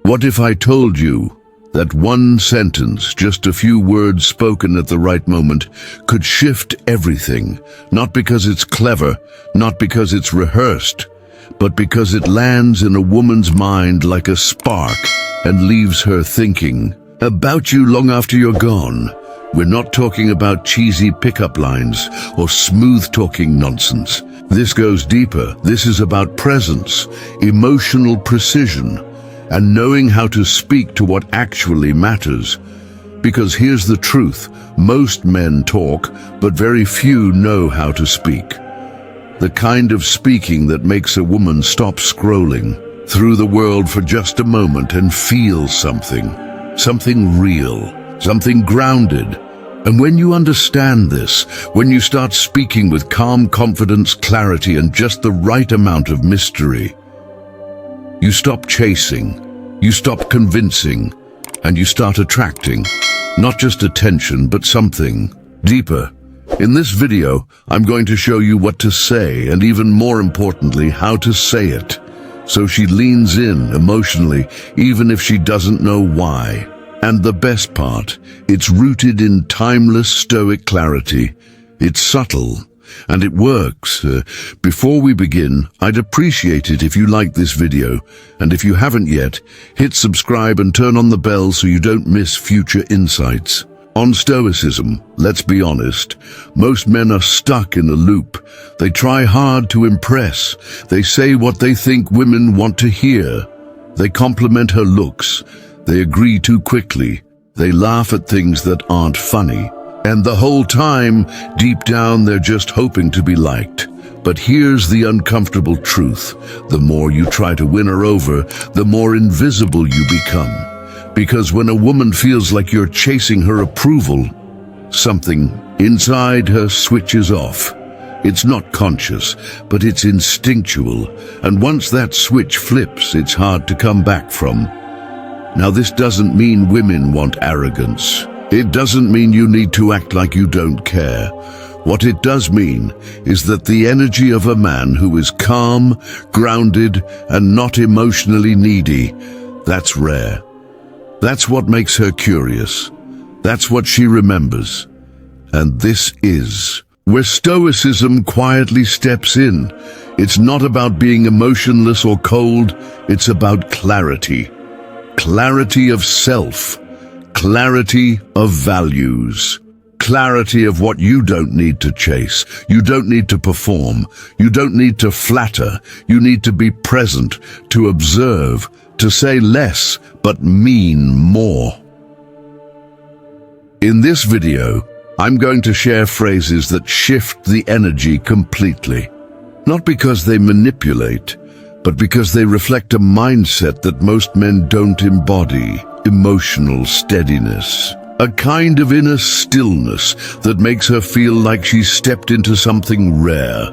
What if I told you that one sentence, just a few words spoken at the right moment, could shift everything, not because it's clever, not because it's rehearsed, but because it lands in a woman's mind like a spark and leaves her thinking about you long after you're gone? We're not talking about cheesy pickup lines or smooth-talking nonsense. This goes deeper. This is about presence, emotional precision, and knowing how to speak to what actually matters. Because here's the truth: most men talk, but very few know how to speak. The kind of speaking that makes a woman stop scrolling through the world for just a moment and feel something real, something grounded. And when you understand this, when you start speaking with calm confidence, clarity, and just the right amount of mystery, you stop chasing, you stop convincing, and you start attracting, not just attention, but something deeper. In this video, I'm going to show you what to say, and even more importantly, how to say it, so she leans in emotionally, even if she doesn't know why. And the best part, it's rooted in timeless Stoic clarity. It's subtle, and it works. Before we begin, I'd appreciate it if you liked this video, and if you haven't yet, hit subscribe and turn on the bell so you don't miss future insights. On Stoicism, let's be honest, most men are stuck in a loop. They try hard to impress. They say what they think women want to hear. They compliment her looks. They agree too quickly. They laugh at things that aren't funny. And the whole time, deep down, they're just hoping to be liked. But here's the uncomfortable truth. The more you try to win her over, the more invisible you become. Because when a woman feels like you're chasing her approval, something inside her switches off. It's not conscious, but it's instinctual. And once that switch flips, it's hard to come back from. Now, this doesn't mean women want arrogance. It doesn't mean you need to act like you don't care. What it does mean is that the energy of a man who is calm, grounded, and not emotionally needy, that's rare. That's what makes her curious. That's what she remembers. And this is where Stoicism quietly steps in. It's not about being emotionless or cold. It's about clarity. Clarity of self, clarity of values, clarity of what you don't need to chase, you don't need to perform, you don't need to flatter, you need to be present, to observe, to say less but mean more. In this video, I'm going to share phrases that shift the energy completely, not because they manipulate, but because they reflect a mindset that most men don't embody: emotional steadiness. A kind of inner stillness that makes her feel like she's stepped into something rare.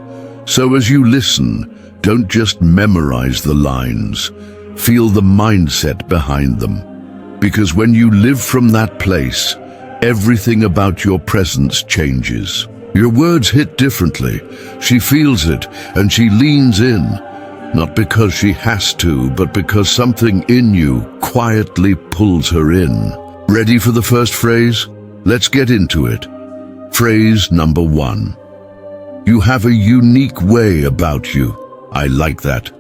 So as you listen, don't just memorize the lines. Feel the mindset behind them. Because when you live from that place, everything about your presence changes. Your words hit differently. She feels it, and she leans in. Not because she has to, but because something in you quietly pulls her in. Ready for the first phrase? Let's get into it. Phrase number 1. You have a unique way about you. I like that.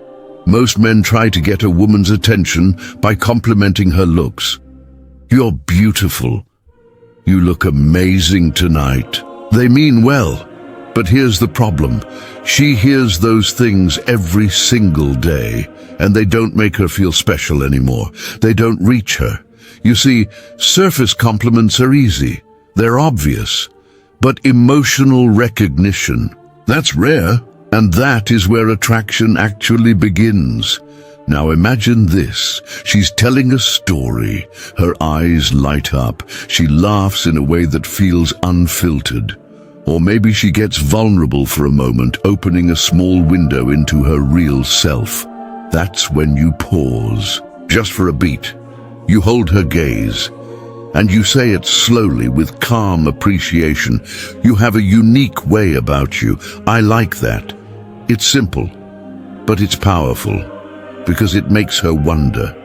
Most men try to get a woman's attention by complimenting her looks. You're beautiful. You look amazing tonight. They mean well. But here's the problem. She hears those things every single day, and they don't make her feel special anymore. They don't reach her. You see, surface compliments are easy. They're obvious. But emotional recognition, that's rare, and that is where attraction actually begins. Now imagine this. She's telling a story. Her eyes light up. She laughs in a way that feels unfiltered. Or maybe she gets vulnerable for a moment, opening a small window into her real self. That's when you pause, just for a beat. You hold her gaze, and you say it slowly with calm appreciation. You have a unique way about you. I like that. It's simple, but it's powerful, because it makes her wonder.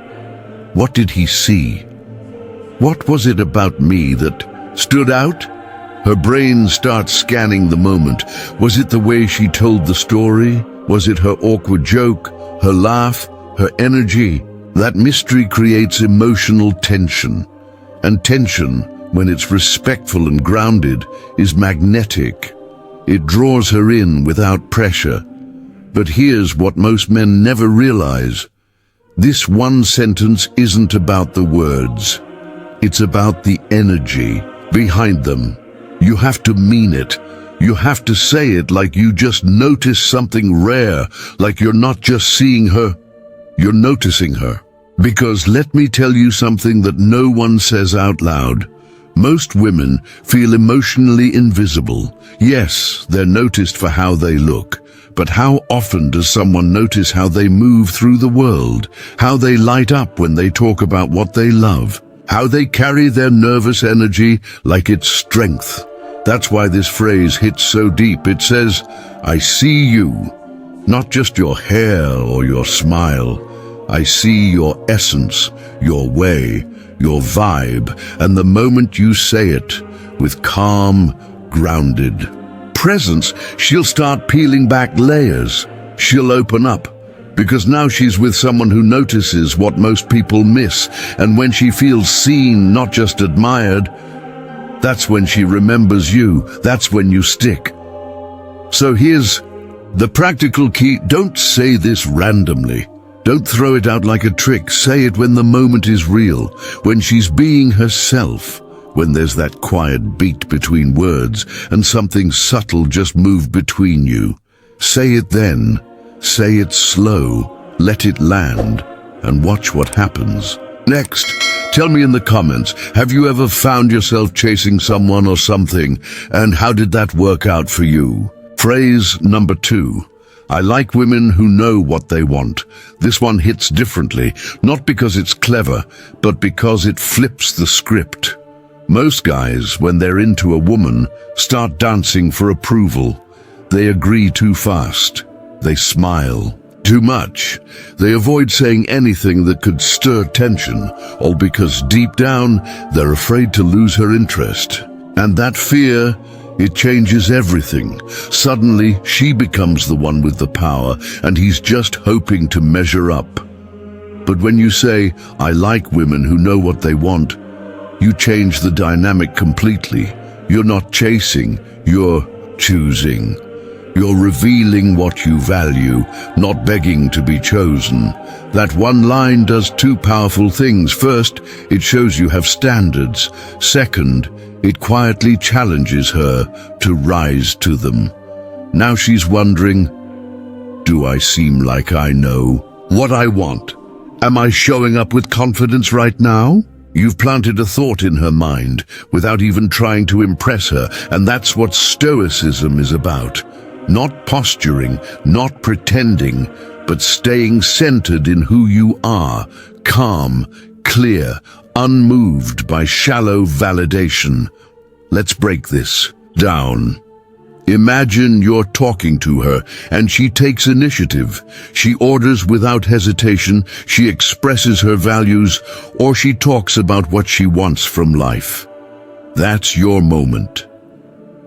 What did he see? What was it about me that stood out? Her brain starts scanning the moment. Was it the way she told the story? Was it her awkward joke, her laugh, her energy? That mystery creates emotional tension. And tension, when it's respectful and grounded, is magnetic. It draws her in without pressure. But here's what most men never realize. This one sentence isn't about the words. It's about the energy behind them. You have to mean it. You have to say it like you just noticed something rare, like you're not just seeing her, you're noticing her. Because let me tell you something that no one says out loud. Most women feel emotionally invisible. Yes, they're noticed for how they look. But how often does someone notice how they move through the world? How they light up when they talk about what they love? How they carry their nervous energy like it's strength? That's why this phrase hits so deep. It says, I see you, not just your hair or your smile. I see your essence, your way, your vibe, and the moment you say it, with calm, grounded presence, she'll start peeling back layers. She'll open up, because now she's with someone who notices what most people miss, and when she feels seen, not just admired, that's when she remembers you. That's when you stick. So here's the practical key. Don't say this randomly. Don't throw it out like a trick. Say it when the moment is real, when she's being herself, when there's that quiet beat between words and something subtle just moved between you. Say it then. Say it slow. Let it land and watch what happens. Next, tell me in the comments, have you ever found yourself chasing someone or something, and how did that work out for you? Phrase number 2. I like women who know what they want. This one hits differently, not because it's clever, but because it flips the script. Most guys, when they're into a woman, start dancing for approval. They agree too fast. They smile too much. They avoid saying anything that could stir tension, all because deep down, they're afraid to lose her interest. And that fear, it changes everything. Suddenly, she becomes the one with the power, and he's just hoping to measure up. But when you say, I like women who know what they want, you change the dynamic completely. You're not chasing, you're choosing. You're revealing what you value, not begging to be chosen. That one line does two powerful things. First, it shows you have standards. Second, it quietly challenges her to rise to them. Now she's wondering, do I seem like I know what I want? Am I showing up with confidence right now? You've planted a thought in her mind without even trying to impress her, and that's what Stoicism is about. Not posturing, not pretending, but staying centered in who you are, calm, clear, unmoved by shallow validation. Let's break this down. Imagine you're talking to her and she takes initiative. She orders without hesitation, she expresses her values, or she talks about what she wants from life. That's your moment.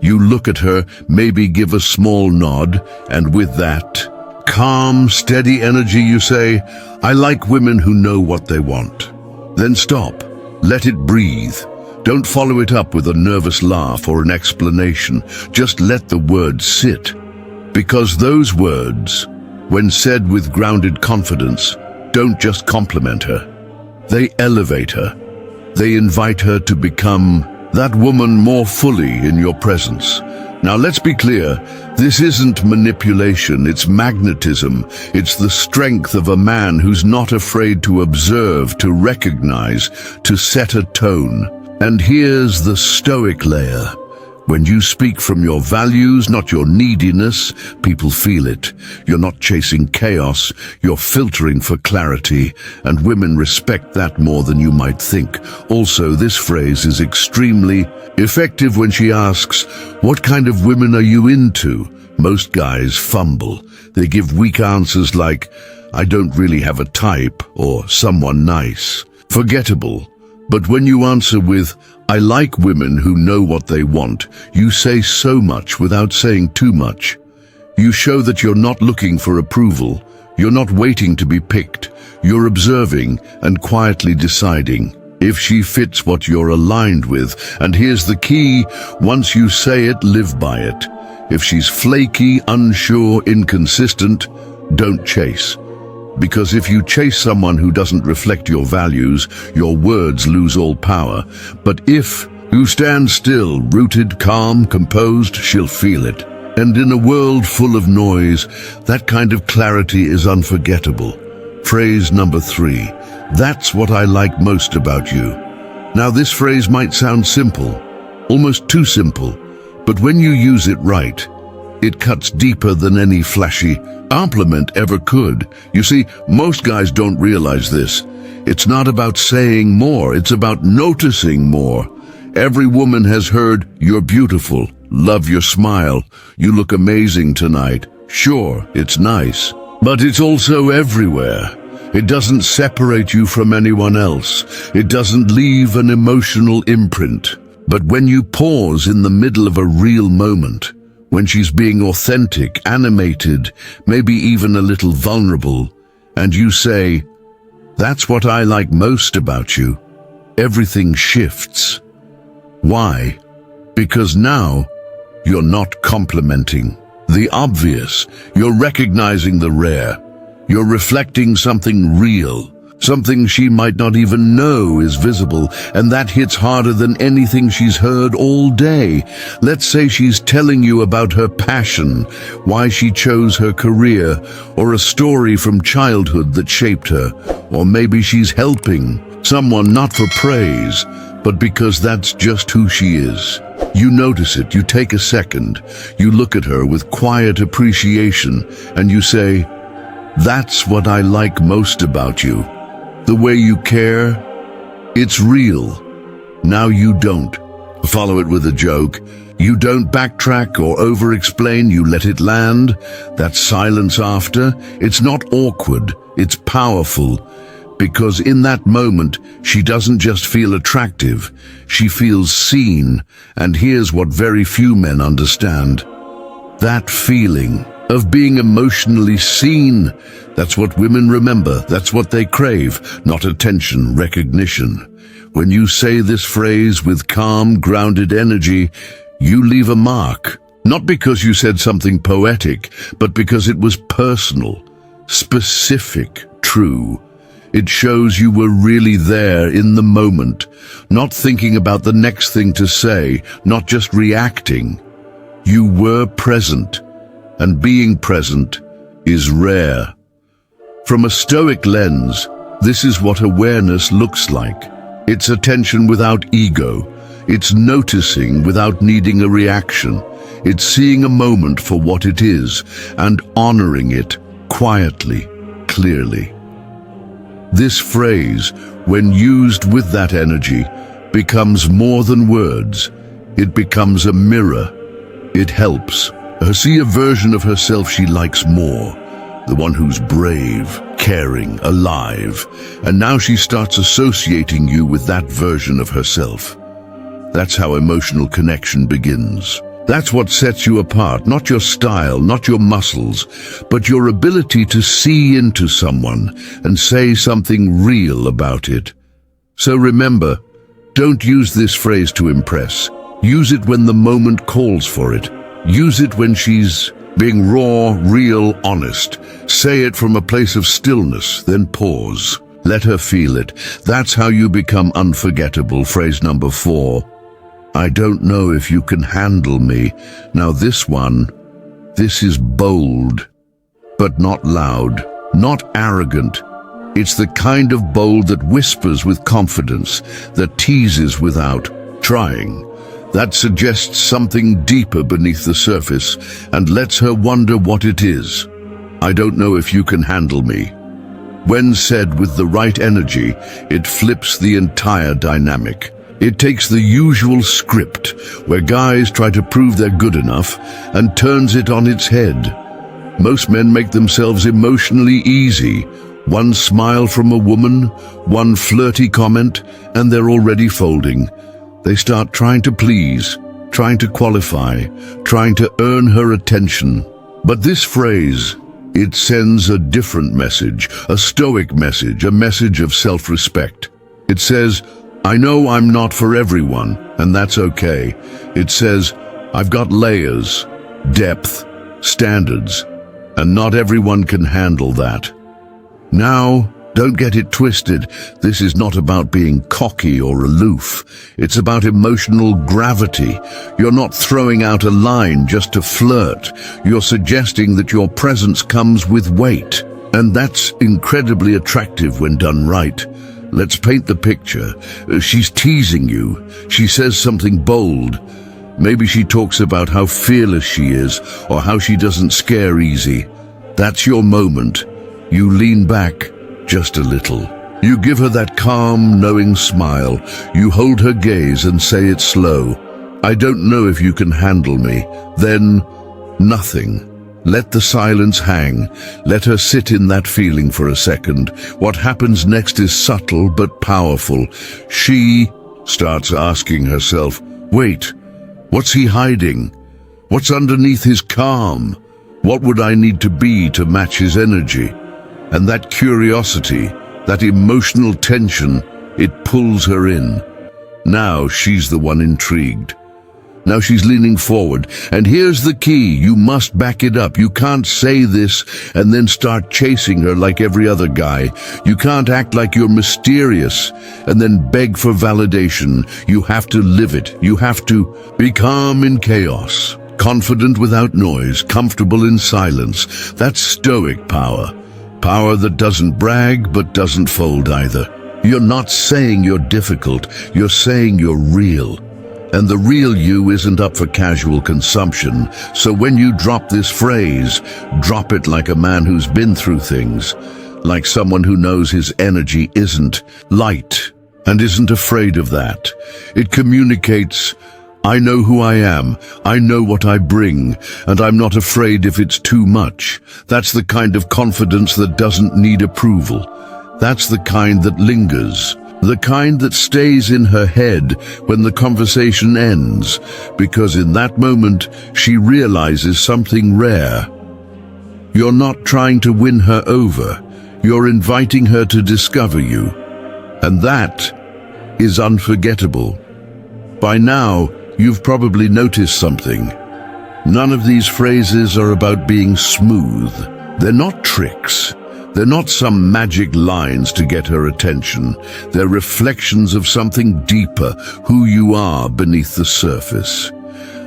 You look at her, maybe give a small nod, and with that calm, steady energy you say, I like women who know what they want. Then stop. Let it breathe. Don't follow it up with a nervous laugh or an explanation. Just let the words sit. Because those words, when said with grounded confidence, don't just compliment her. They elevate her. They invite her to become that woman more fully in your presence. Now let's be clear, this isn't manipulation, it's magnetism. It's the strength of a man who's not afraid to observe, to recognize, to set a tone. And here's the Stoic layer. When you speak from your values, not your neediness, people feel it. You're not chasing chaos, you're filtering for clarity, and women respect that more than you might think. Also, this phrase is extremely effective when she asks, what kind of women are you into? Most guys fumble. They give weak answers like, I don't really have a type, or someone nice. forgettable. But when you answer with, "I like women who know what they want," you say so much without saying too much. You show that you're not looking for approval. You're not waiting to be picked. You're observing and quietly deciding if she fits what you're aligned with. And here's the key: once you say it, live by it. If she's flaky, unsure, inconsistent, don't chase. Because if you chase someone who doesn't reflect your values, your words lose all power. But if you stand still, rooted, calm, composed, she'll feel it. And in a world full of noise, that kind of clarity is unforgettable. Phrase number 3. That's what I like most about you. Now, this phrase might sound simple, almost too simple, but when you use it right, it cuts deeper than any flashy compliment ever could. You see, most guys don't realize this. It's not about saying more, it's about noticing more. Every woman has heard, "You're beautiful, love your smile, you look amazing tonight." Sure, it's nice, but it's also everywhere. It doesn't separate you from anyone else. It doesn't leave an emotional imprint. But when you pause in the middle of a real moment, when she's being authentic, animated, maybe even a little vulnerable, and you say, "That's what I like most about you," everything shifts. Why? Because now you're not complimenting the obvious. You're recognizing the rare. You're reflecting something real, something she might not even know is visible, and that hits harder than anything she's heard all day. Let's say she's telling you about her passion, why she chose her career, or a story from childhood that shaped her. Or maybe she's helping someone not for praise, but because that's just who she is. You notice it, you take a second, you look at her with quiet appreciation, and you say, "That's what I like most about you. The way you care, it's real." Now you don't follow it with a joke. You don't backtrack or over-explain, you let it land. That silence after, it's not awkward, it's powerful. Because in that moment, she doesn't just feel attractive, she feels seen. And here's what very few men understand. That feeling of being emotionally seen, that's what women remember, that's what they crave, not attention, recognition. When you say this phrase with calm, grounded energy, you leave a mark. Not because you said something poetic, but because it was personal, specific, true. It shows you were really there in the moment, not thinking about the next thing to say, not just reacting. You were present. And being present is rare. From a Stoic lens, this is what awareness looks like. It's attention without ego. It's noticing without needing a reaction. It's seeing a moment for what it is and honoring it quietly, clearly. This phrase, when used with that energy, becomes more than words. It becomes a mirror. It helps her see a version of herself she likes more, the one who's brave, caring, alive, and now she starts associating you with that version of herself. That's how emotional connection begins. That's what sets you apart, not your style, not your muscles, but your ability to see into someone and say something real about it. So remember, don't use this phrase to impress. Use it when the moment calls for it. Use it when she's being raw, real, honest. Say it from a place of stillness, then pause. Let her feel it. That's how you become unforgettable. Phrase number 4. I don't know if you can handle me. Now this is bold, but not loud, not arrogant. It's the kind of bold that whispers with confidence, that teases without trying. That suggests something deeper beneath the surface and lets her wonder what it is. I don't know if you can handle me. When said with the right energy, it flips the entire dynamic. It takes the usual script, where guys try to prove they're good enough, and turns it on its head. Most men make themselves emotionally easy. One smile from a woman, one flirty comment, and they're already folding. They start trying to please, trying to qualify, trying to earn her attention. But this phrase, it sends a different message, a Stoic message, a message of self-respect. It says, I know I'm not for everyone, and that's okay. It says, I've got layers, depth, standards, and not everyone can handle that. Now, don't get it twisted. This is not about being cocky or aloof. It's about emotional gravity. You're not throwing out a line just to flirt. You're suggesting that your presence comes with weight. And that's incredibly attractive when done right. Let's paint the picture. She's teasing you. She says something bold. Maybe she talks about how fearless she is or how she doesn't scare easy. That's your moment. You lean back just a little. You give her that calm, knowing smile. You hold her gaze and say it slow. I don't know if you can handle me. Then, nothing. Let the silence hang. Let her sit in that feeling for a second. What happens next is subtle but powerful. She starts asking herself, wait, what's he hiding? What's underneath his calm? What would I need to be to match his energy? And that curiosity, that emotional tension, it pulls her in. Now she's the one intrigued. Now she's leaning forward, and here's the key. You must back it up. You can't say this and then start chasing her like every other guy. You can't act like you're mysterious and then beg for validation. You have to live it. You have to be calm in chaos, confident without noise, comfortable in silence. That's Stoic power. Power that doesn't brag but doesn't fold either. You're not saying you're difficult, you're saying you're real. And the real you isn't up for casual consumption. So when you drop this phrase, drop it like a man who's been through things, like someone who knows his energy isn't light and isn't afraid of that. It communicates, I know who I am, I know what I bring, and I'm not afraid if it's too much. That's the kind of confidence that doesn't need approval. That's the kind that lingers, the kind that stays in her head when the conversation ends, because in that moment she realizes something rare. You're not trying to win her over, you're inviting her to discover you. And that is unforgettable. By now, you've probably noticed something. None of these phrases are about being smooth. They're not tricks. They're not some magic lines to get her attention. They're reflections of something deeper, who you are beneath the surface.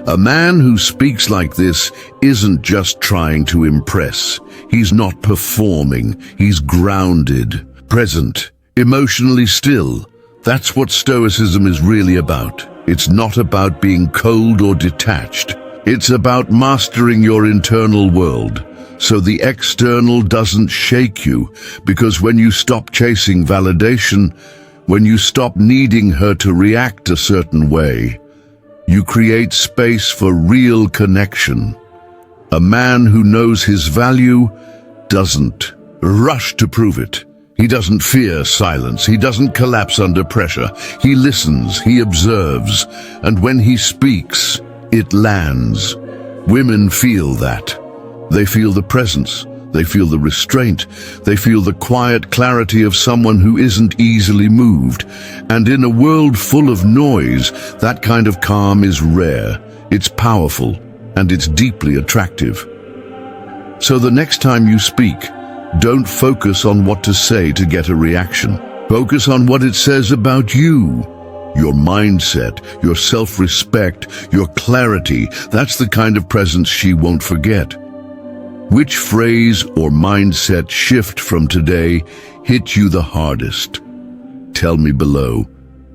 A man who speaks like this isn't just trying to impress. He's not performing. He's grounded, present, emotionally still. That's what Stoicism is really about. It's not about being cold or detached. It's about mastering your internal world, so the external doesn't shake you, because when you stop chasing validation, when you stop needing her to react a certain way, you create space for real connection. A man who knows his value doesn't rush to prove it. He doesn't fear silence. He doesn't collapse under pressure. He listens, he observes, and when he speaks, it lands. Women feel that. They feel the presence. They feel the restraint. They feel the quiet clarity of someone who isn't easily moved. And in a world full of noise, that kind of calm is rare. It's powerful, and it's deeply attractive. So the next time you speak, don't focus on what to say to get a reaction. Focus on what it says about you. Your mindset, your self-respect, your clarity. That's the kind of presence she won't forget. Which phrase or mindset shift from today hit you the hardest? Tell me below.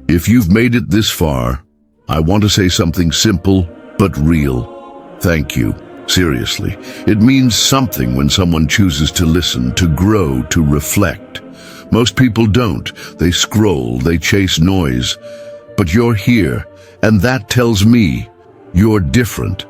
If you've made it this far, I want to say something simple but real. Thank you. Seriously, it means something when someone chooses to listen, to grow, to reflect. Most people don't. They scroll, they chase noise. But you're here, and that tells me you're different.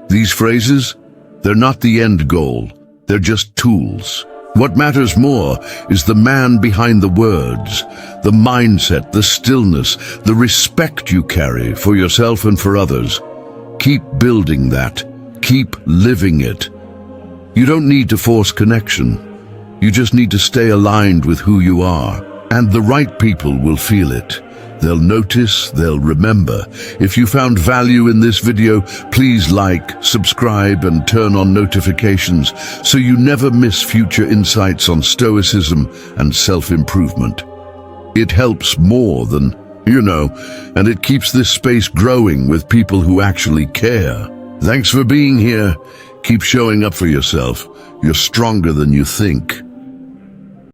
These phrases, they're not the end goal. They're just tools. What matters more is the man behind the words, the mindset, the stillness, the respect you carry for yourself and for others. Keep building that. Keep living it. You don't need to force connection. You just need to stay aligned with who you are. And the right people will feel it. They'll notice, they'll remember. If you found value in this video, please like, subscribe, and turn on notifications so you never miss future insights on Stoicism and self-improvement. It helps more than, and it keeps this space growing with people who actually care. Thanks for being here. Keep showing up for yourself. You're stronger than you think.